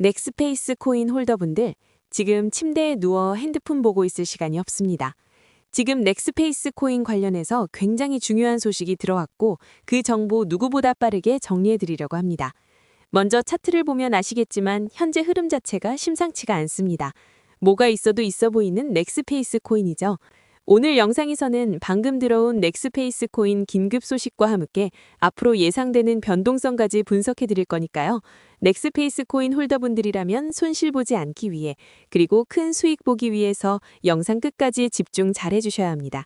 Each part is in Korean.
넥스페이스 코인 홀더분들, 지금 침대에 누워 핸드폰 보고 있을 시간이 없습니다. 지금 넥스페이스 코인 관련해서 굉장히 중요한 소식이 들어왔고 그 정보 누구보다 빠르게 정리해 드리려고 합니다. 먼저 차트를 보면 아시겠지만 현재 흐름 자체가 심상치가 않습니다. 뭐가 있어도 있어 보이는 넥스페이스 코인이죠. 오늘 영상에서는 방금 들어온 넥스페이스 코인 긴급 소식과 함께 앞으로 예상되는 변동성까지 분석해 드릴 거니까요. 넥스페이스 코인 홀더분들이라면 손실 보지 않기 위해 그리고 큰 수익 보기 위해서 영상 끝까지 집중 잘 해주셔야 합니다.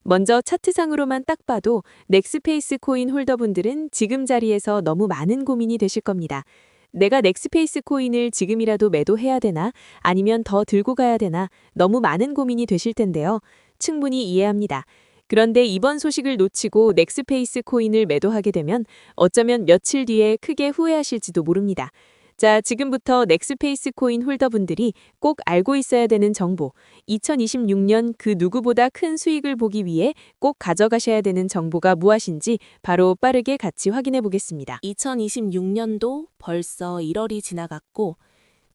먼저 차트상으로만 딱 봐도 넥스페이스 코인 홀더분들은 지금 자리에서 너무 많은 고민이 되실 겁니다. 내가 넥스페이스 코인을 지금이라도 매도해야 되나 아니면 더 들고 가야 되나 너무 많은 고민이 되실 텐데요. 충분히 이해합니다. 그런데 이번 소식을 놓치고 넥스페이스 코인을 매도하게 되면 어쩌면 며칠 뒤에 크게 후회하실지도 모릅니다. 자, 지금부터 넥스페이스 코인 홀더분들이 꼭 알고 있어야 되는 정보, 2026년 그 누구보다 큰 수익을 보기 위해 꼭 가져가셔야 되는 정보가 무엇인지 바로 빠르게 같이 확인해 보겠습니다. 2026년도 벌써 1월이 지나갔고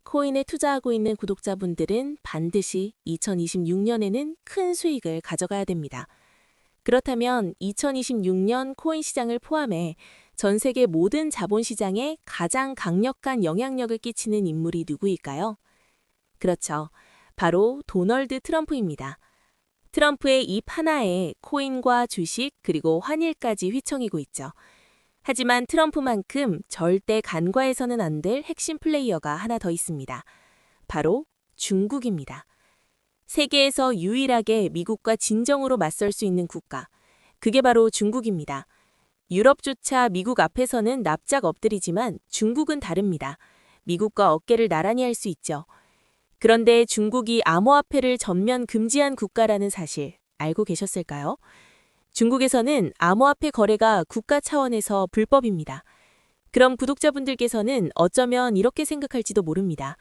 코인에 투자하고 있는 구독자분들은 반드시 2026년에는 큰 수익을 가져가야 됩니다. 그렇다면 2026년 코인 시장을 포함해 전 세계 모든 자본시장에 가장 강력한 영향력을 끼치는 인물이 누구일까요? 그렇죠. 바로 도널드 트럼프입니다. 트럼프의 입 하나에 코인과 주식 그리고 환율까지 휘청이고 있죠. 하지만 트럼프만큼 절대 간과해서는 안 될 핵심 플레이어가 하나 더 있습니다. 바로 중국입니다. 세계에서 유일하게 미국과 진정으로 맞설 수 있는 국가, 그게 바로 중국입니다. 유럽조차 미국 앞에서는 납작 엎드리지만 중국은 다릅니다. 미국과 어깨를 나란히 할 수 있죠. 그런데 중국이 암호화폐를 전면 금지한 국가라는 사실 알고 계셨을까요? 중국에서는 암호화폐 거래가 국가 차원에서 불법입니다. 그럼 구독자분들께서는 어쩌면 이렇게 생각할지도 모릅니다.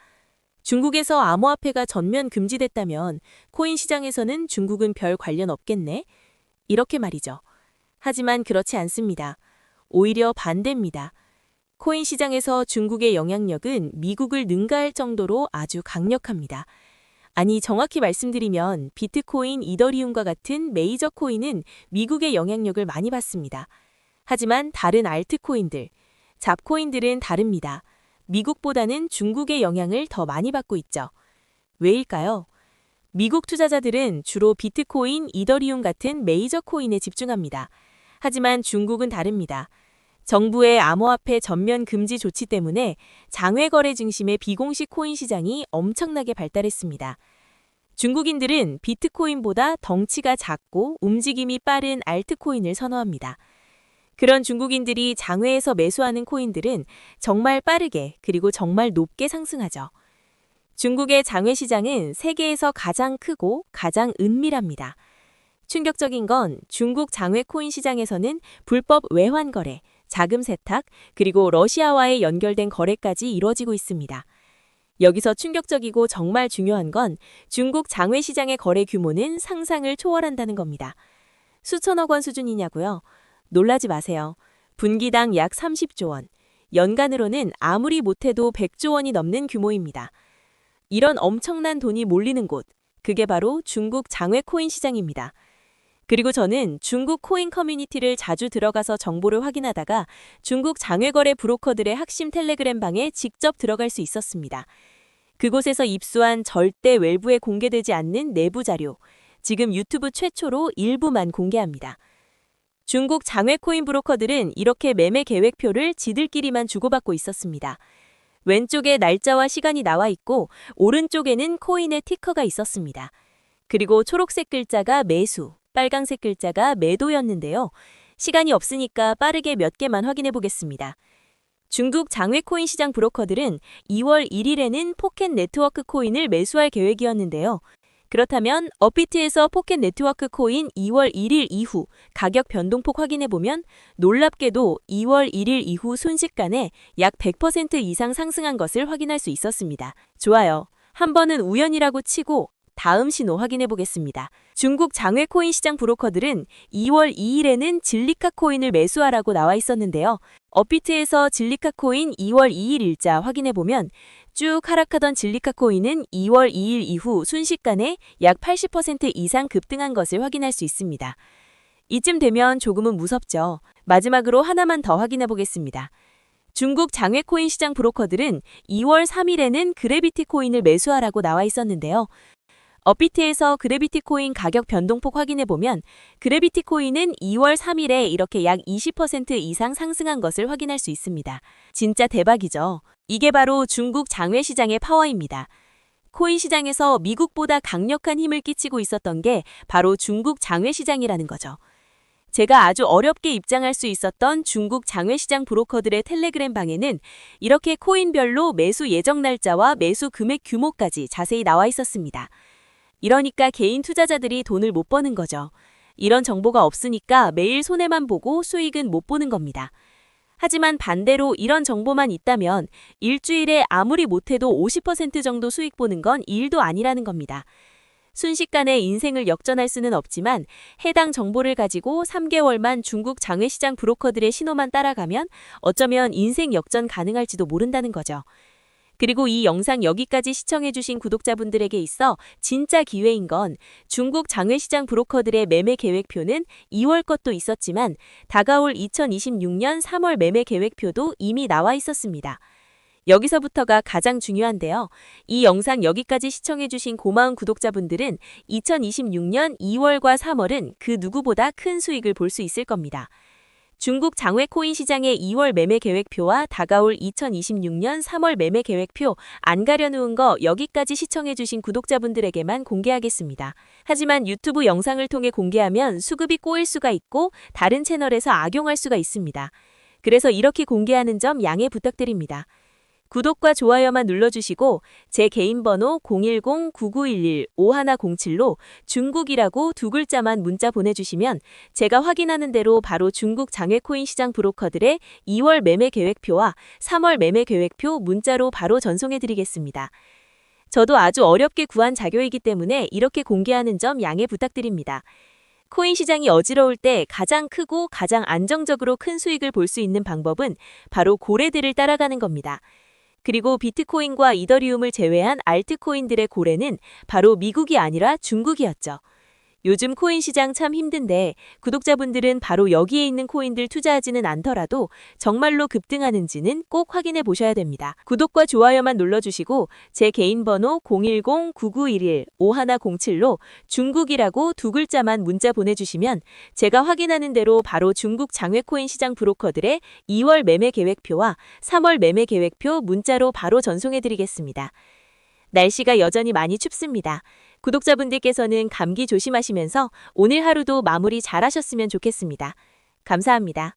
중국에서 암호화폐가 전면 금지됐다면 코인 시장에서는 중국은 별 관련 없겠네? 이렇게 말이죠. 하지만 그렇지 않습니다. 오히려 반대입니다. 코인 시장에서 중국의 영향력은 미국을 능가할 정도로 아주 강력합니다. 아니, 정확히 말씀드리면 비트코인, 이더리움과 같은 메이저 코인은 미국의 영향력을 많이 받습니다. 하지만 다른 알트코인들, 잡코인들은 다릅니다. 미국보다는 중국의 영향을 더 많이 받고 있죠. 왜일까요? 미국 투자자들은 주로 비트코인, 이더리움 같은 메이저 코인에 집중합니다. 하지만 중국은 다릅니다. 정부의 암호화폐 전면 금지 조치 때문에 장외 거래 중심의 비공식 코인 시장이 엄청나게 발달했습니다. 중국인들은 비트코인보다 덩치가 작고 움직임이 빠른 알트코인을 선호합니다. 그런 중국인들이 장외에서 매수하는 코인들은 정말 빠르게 그리고 정말 높게 상승하죠. 중국의 장외 시장은 세계에서 가장 크고 가장 은밀합니다. 충격적인 건 중국 장외 코인 시장에서는 불법 외환 거래, 자금 세탁, 그리고 러시아와의 연결된 거래까지 이루어지고 있습니다. 여기서 충격적이고 정말 중요한 건 중국 장외 시장의 거래 규모는 상상을 초월한다는 겁니다. 수천억 원 수준이냐고요? 놀라지 마세요. 분기당 약 30조 원, 연간으로는 아무리 못해도 100조 원이 넘는 규모입니다. 이런 엄청난 돈이 몰리는 곳, 그게 바로 중국 장외 코인 시장입니다. 그리고 저는 중국 코인 커뮤니티를 자주 들어가서 정보를 확인하다가 중국 장외거래 브로커들의 핵심 텔레그램 방에 직접 들어갈 수 있었습니다. 그곳에서 입수한 절대 외부에 공개되지 않는 내부 자료, 지금 유튜브 최초로 일부만 공개합니다. 중국 장외 코인 브로커들은 이렇게 매매 계획표를 지들끼리만 주고받고 있었습니다. 왼쪽에 날짜와 시간이 나와 있고 오른쪽에는 코인의 티커가 있었습니다. 그리고 초록색 글자가 매수, 빨강색 글자가 매도였는데요. 시간이 없으니까 빠르게 몇 개만 확인해 보겠습니다. 중국 장외 코인 시장 브로커들은 2월 1일에는 포켓 네트워크 코인을 매수할 계획이었는데요. 그렇다면 업비트에서 포켓 네트워크 코인 2월 1일 이후 가격 변동폭 확인해 보면 놀랍게도 2월 1일 이후 순식간에 약 100% 이상 상승한 것을 확인할 수 있었습니다. 좋아요. 한 번은 우연이라고 치고 다음 신호 확인해 보겠습니다. 중국 장외 코인 시장 브로커들은 2월 2일에는 진리카 코인을 매수하라고 나와 있었는데요. 업비트에서 진리카 코인 2월 2일 일자 확인해 보면 쭉 하락하던 진리카 코인은 2월 2일 이후 순식간에 약 80% 이상 급등한 것을 확인할 수 있습니다. 이쯤 되면 조금은 무섭죠. 마지막으로 하나만 더 확인해 보겠습니다. 중국 장외 코인 시장 브로커들은 2월 3일에는 그래비티 코인을 매수하라고 나와 있었는데요. 업비트에서 그래비티 코인 가격 변동폭 확인해 보면 그래비티 코인은 2월 3일에 이렇게 약 20% 이상 상승한 것을 확인할 수 있습니다. 진짜 대박이죠. 이게 바로 중국 장외 시장의 파워입니다. 코인 시장에서 미국보다 강력한 힘을 끼치고 있었던 게 바로 중국 장외 시장이라는 거죠. 제가 아주 어렵게 입장할 수 있었던 중국 장외 시장 브로커들의 텔레그램 방에는 이렇게 코인별로 매수 예정 날짜와 매수 금액 규모까지 자세히 나와 있었습니다. 이러니까 개인 투자자들이 돈을 못 버는 거죠. 이런 정보가 없으니까 매일 손해만 보고 수익은 못 보는 겁니다. 하지만 반대로 이런 정보만 있다면 일주일에 아무리 못해도 50% 정도 수익 보는 건 일도 아니라는 겁니다. 순식간에 인생을 역전할 수는 없지만 해당 정보를 가지고 3개월만 중국 장외시장 브로커들의 신호만 따라가면 어쩌면 인생 역전 가능할지도 모른다는 거죠. 그리고 이 영상 여기까지 시청해주신 구독자분들에게 있어 진짜 기회인 건 중국 장외시장 브로커들의 매매 계획표는 2월 것도 있었지만 다가올 2026년 3월 매매 계획표도 이미 나와 있었습니다. 여기서부터가 가장 중요한데요. 이 영상 여기까지 시청해주신 고마운 구독자분들은 2026년 2월과 3월은 그 누구보다 큰 수익을 볼 수 있을 겁니다. 중국 장외 코인 시장의 2월 매매 계획표와 다가올 2026년 3월 매매 계획표 안 가려놓은 거 여기까지 시청해주신 구독자분들에게만 공개하겠습니다. 하지만 유튜브 영상을 통해 공개하면 수급이 꼬일 수가 있고 다른 채널에서 악용할 수가 있습니다. 그래서 이렇게 공개하는 점 양해 부탁드립니다. 구독과 좋아요만 눌러주시고 제 개인 번호 010-9911-5107로 중국이라고 두 글자만 문자 보내주시면 제가 확인하는 대로 바로 중국 장외코인 시장 브로커들의 2월 매매 계획표와 3월 매매 계획표 문자로 바로 전송해드리겠습니다. 저도 아주 어렵게 구한 자료이기 때문에 이렇게 공개하는 점 양해 부탁드립니다. 코인 시장이 어지러울 때 가장 크고 가장 안정적으로 큰 수익을 볼 수 있는 방법은 바로 고래들을 따라가는 겁니다. 그리고 비트코인과 이더리움을 제외한 알트코인들의 고래는 바로 미국이 아니라 중국이었죠. 요즘 코인 시장 참 힘든데 구독자분들은 바로 여기에 있는 코인들 투자하지는 않더라도 정말로 급등하는지는 꼭 확인해 보셔야 됩니다. 구독과 좋아요만 눌러주시고 제 개인 번호 010-9911-5107로 중국이라고 두 글자만 문자 보내주시면 제가 확인하는 대로 바로 중국 장외코인 시장 브로커들의 2월 매매 계획표와 3월 매매 계획표 문자로 바로 전송해드리겠습니다. 날씨가 여전히 많이 춥습니다. 구독자분들께서는 감기 조심하시면서 오늘 하루도 마무리 잘 하셨으면 좋겠습니다. 감사합니다.